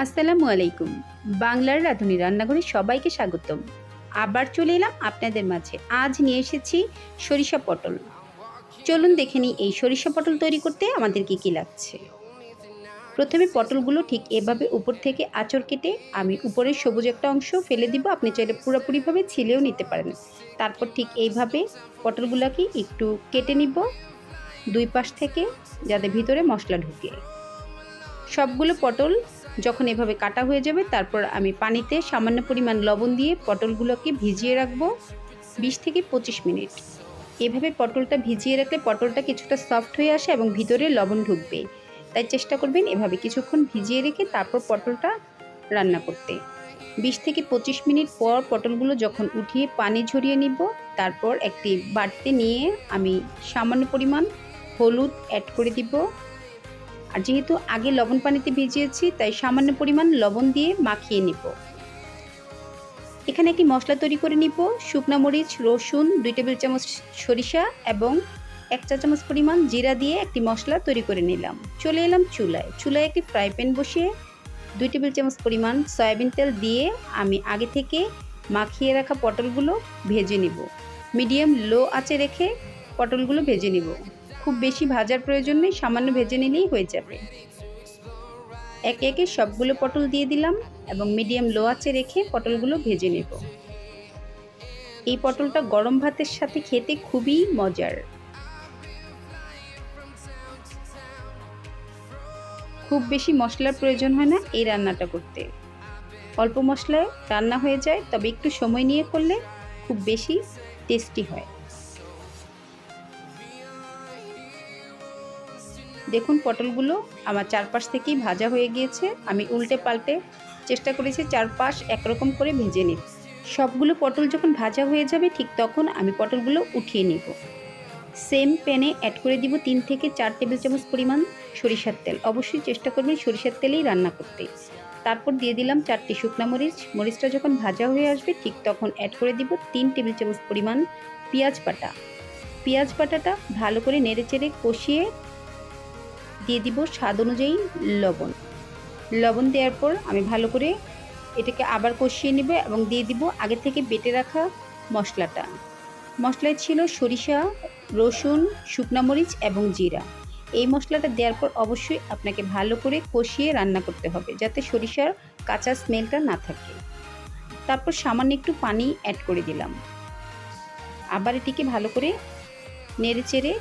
আসসালামু আলাইকুম। বাংলার রাঁধুনি রান্নাঘরে সবাইকে স্বাগতম। আবার চলে এলাম আপনাদের মাঝে। আজ নিয়ে এসেছি সরিষা পটল। চলুন দেখে নিই এই সরিষা পটল তৈরি করতে আমাদের কী লাগছে। প্রথমে পটলগুলো ঠিক এভাবে উপর থেকে আঁচড় কেটে আমি উপরের সবুজ একটা অংশ ফেলে দিব। আপনি চাইলে পুরোপুরিভাবে ছিলেও নিতে পারেন। তারপর ঠিক এইভাবে পটলগুলোকে একটু কেটে নিব দুই পাশ থেকে, যাতে ভিতরে মশলা ঢুকে। সবগুলো পটল যখন এভাবে কাটা হয়ে যাবে, তারপর আমি পানিতে সামান্য পরিমাণ লবণ দিয়ে পটলগুলোকে ভিজিয়ে রাখবো 20 থেকে 25 মিনিট। এভাবে পটলটা ভিজিয়ে রাখলে পটলটা কিছুটা সফট হয়ে আসে এবং ভিতরে লবণ ঢুকবে। তাই চেষ্টা করবেন এভাবে কিছুক্ষণ ভিজিয়ে রেখে তারপর পটলটা রান্না করতে। 20 থেকে 25 মিনিট পর পটলগুলো যখন উঠিয়ে পানি ঝরিয়ে নিব, তারপর একটি বাটিতে নিয়ে আমি সামান্য পরিমাণ হলুদ অ্যাড করে দিব। আর যেহেতু আগে লবণ পানিতে ভিজিয়েছি, তাই সামান্য পরিমাণ লবণ দিয়ে মাখিয়ে নিব। এখানে একটি মশলা তৈরি করে নিব। শুকনা মরিচ, রসুন, 2 টেবিল চামচ সরিষা এবং 1 চা চামচ পরিমাণ জিরা দিয়ে একটি মশলা তৈরি করে নিলাম। চলে এলাম চুলায় একটি ফ্রাই প্যান বসিয়ে 2 টেবিল চামচ পরিমাণ সয়াবিন তেল দিয়ে আমি আগে থেকে মাখিয়ে রাখা পটলগুলো ভেজে নিব। মিডিয়াম লো আঁচে রেখে পটলগুলো ভেজে নিব। খুব বেশি ভাজার প্রয়োজন নেই, সামান্য ভেজে নিলেই হয়ে যাবে। একে একে সবগুলো পটল দিয়ে দিলাম এবং মিডিয়াম লো আঁচে রেখে পটলগুলো ভেজে নেব। এই পটলটা গরম ভাতের সাথে খেতে খুবই মজার। খুব বেশি মশলার প্রয়োজন হয় না এই রান্নাটা করতে। অল্প মশলায় রান্না হয়ে যায়, তবে একটু সময় নিয়ে করলে খুব বেশি টেস্টি হয়। দেখুন পটলগুলো আমার চারপাশ থেকেই ভাজা হয়ে গিয়েছে। আমি উল্টে পাল্টে চেষ্টা করেছি চারপাশ একরকম করে ভেজে নিই। সবগুলো পটল যখন ভাজা হয়ে যাবে, ঠিক তখন আমি পটলগুলো উঠিয়ে নিব। সেম প্যানে অ্যাড করে দিব 3 থেকে 4 টেবিল চামচ পরিমাণ সরিষার তেল। অবশ্যই চেষ্টা করবেন সরিষার তেলেই রান্না করতে। তারপর দিয়ে দিলাম 4টি শুকনা মরিচ। মরিচটা যখন ভাজা হয়ে আসবে, ঠিক তখন অ্যাড করে দিব 3 টেবিল চামচ পরিমাণ পেঁয়াজ বাটা। পেঁয়াজ বাটাটা ভালো করে নেড়েচেড়ে কষিয়ে দিয়ে দিব স্বাদ অনুযায়ী লবণ। লবণ দেওয়ার পর আমি ভালো করে এটাকে আবার কষিয়ে নেব এবং দিয়ে দিব আগে থেকে বেটে রাখা মশলাটা। মশলায় ছিল সরিষা, রসুন, শুকনা মরিচ এবং জিরা। এই মশলাটা দেওয়ার পর অবশ্যই আপনাকে ভালো করে কষিয়ে রান্না করতে হবে, যাতে সরিষার কাঁচা স্মেলটা না থাকে। তারপর সামান্য একটু পানি অ্যাড করে দিলাম। আবার এটিকে ভালো করে নেড়েচেড়ে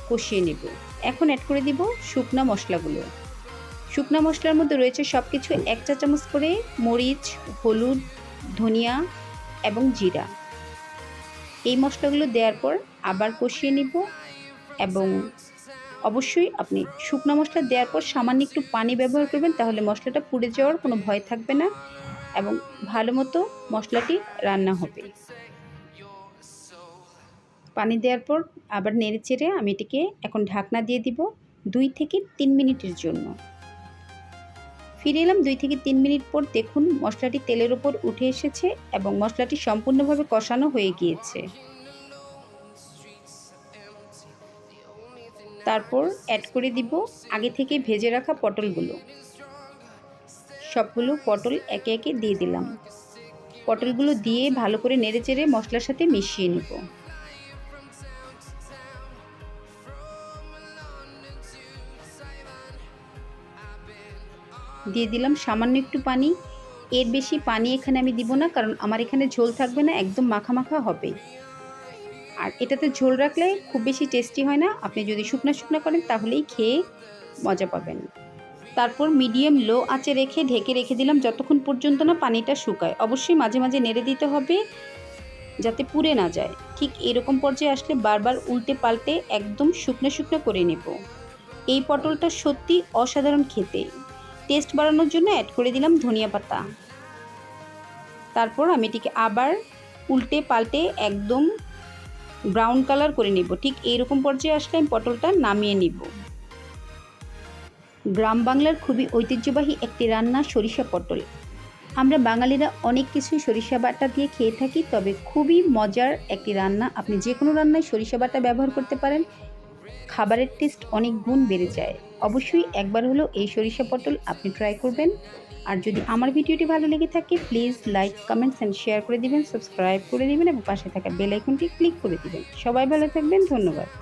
কষিয়ে নেব। এখন অ্যাড করে দিব শুকনা মশলাগুলো। শুকনা মশলার মধ্যে রয়েছে সব কিছু 1 চা চামচ করে মরিচ, হলুদ, ধনিয়া এবং জিরা। এই মশলাগুলো দেওয়ার পর আবার কষিয়ে নিব এবং অবশ্যই আপনি শুকনা মশলা দেওয়ার পর সামান্য একটু পানি ব্যবহার করবেন, তাহলে মশলাটা পুড়ে যাওয়ার কোনো ভয় থাকবে না এবং ভালো মতো মশলাটি রান্না হবে। পানি দেওয়ার পর আবার নেড়েচেড়ে আমি এটিকে এখন ঢাকনা দিয়ে দিব 2 থেকে 3 মিনিটের জন্য। ফিরে এলাম 2 থেকে 3 মিনিট পর। দেখুন মশলাটি তেলের উপর উঠে এসেছে এবং মশলাটি সম্পূর্ণভাবে কষানো হয়ে গিয়েছে। তারপর অ্যাড করে দিব আগে থেকে ভেজে রাখা পটলগুলো। সবগুলো পটল একে একে দিয়ে দিলাম। পটলগুলো দিয়ে ভালো করে নেড়েচেড়ে মশলার সাথে মিশিয়ে নিব। দিয়ে দিলাম সামান্য একটু পানি। এর বেশি পানি এখানে আমি দিব না, কারণ আমার এখানে ঝোল থাকবে না, একদম মাখা মাখা হবে। আর এটাতে ঝোল রাখলে খুব বেশি টেস্টি হয় না। আপনি যদি শুকনা শুকনা করেন তাহলেই খেয়ে মজা পাবেন। তারপর মিডিয়াম লো আঁচে রেখে ঢেকে রেখে দিলাম যতক্ষণ পর্যন্ত না পানিটা শুকায়। অবশ্যই মাঝে মাঝে নেড়ে দিতে হবে যাতে পুড়ে না যায়। ঠিক এরকম পর্যায়ে আসলে বারবার উল্টে পাল্টে একদম শুকনো শুকনো করে নেব। এই পটলটা সত্যি অসাধারণ খেতে। টেস্ট বাড়ানোর জন্য অ্যাড করে দিলাম ধনিয়া পাতা। তারপর আমি এটিকে আবার উল্টে পাল্টে একদম ব্রাউন কালার করে নেব। ঠিক এইরকম পর্যায়ে আসলে আমি পটলটা নামিয়ে নিব। গ্রাম বাংলার খুবই ঐতিহ্যবাহী একটি রান্না সরিষা পটল। আমরা বাঙালিরা অনেক কিছুই সরিষা বাটা দিয়ে খেয়ে থাকি, তবে খুবই মজার একটি রান্না। আপনি যে কোনো রান্নায় সরিষা বাটা ব্যবহার করতে পারেন। খাবারের টেস্ট অনেক গুণ বেড়ে যায়। অবশ্যই একবার হলেও এই সরিষা পটল আপনি ট্রাই করবেন। আর যদি আমার ভিডিওটি ভালো লেগে থাকে please like, comments and share করে দিবেন, সাবস্ক্রাইব করে দিবেন এবং পাশে থাকা বেল আইকনটি ক্লিক করে দিবেন। সবাই ভালো থাকবেন, ধন্যবাদ।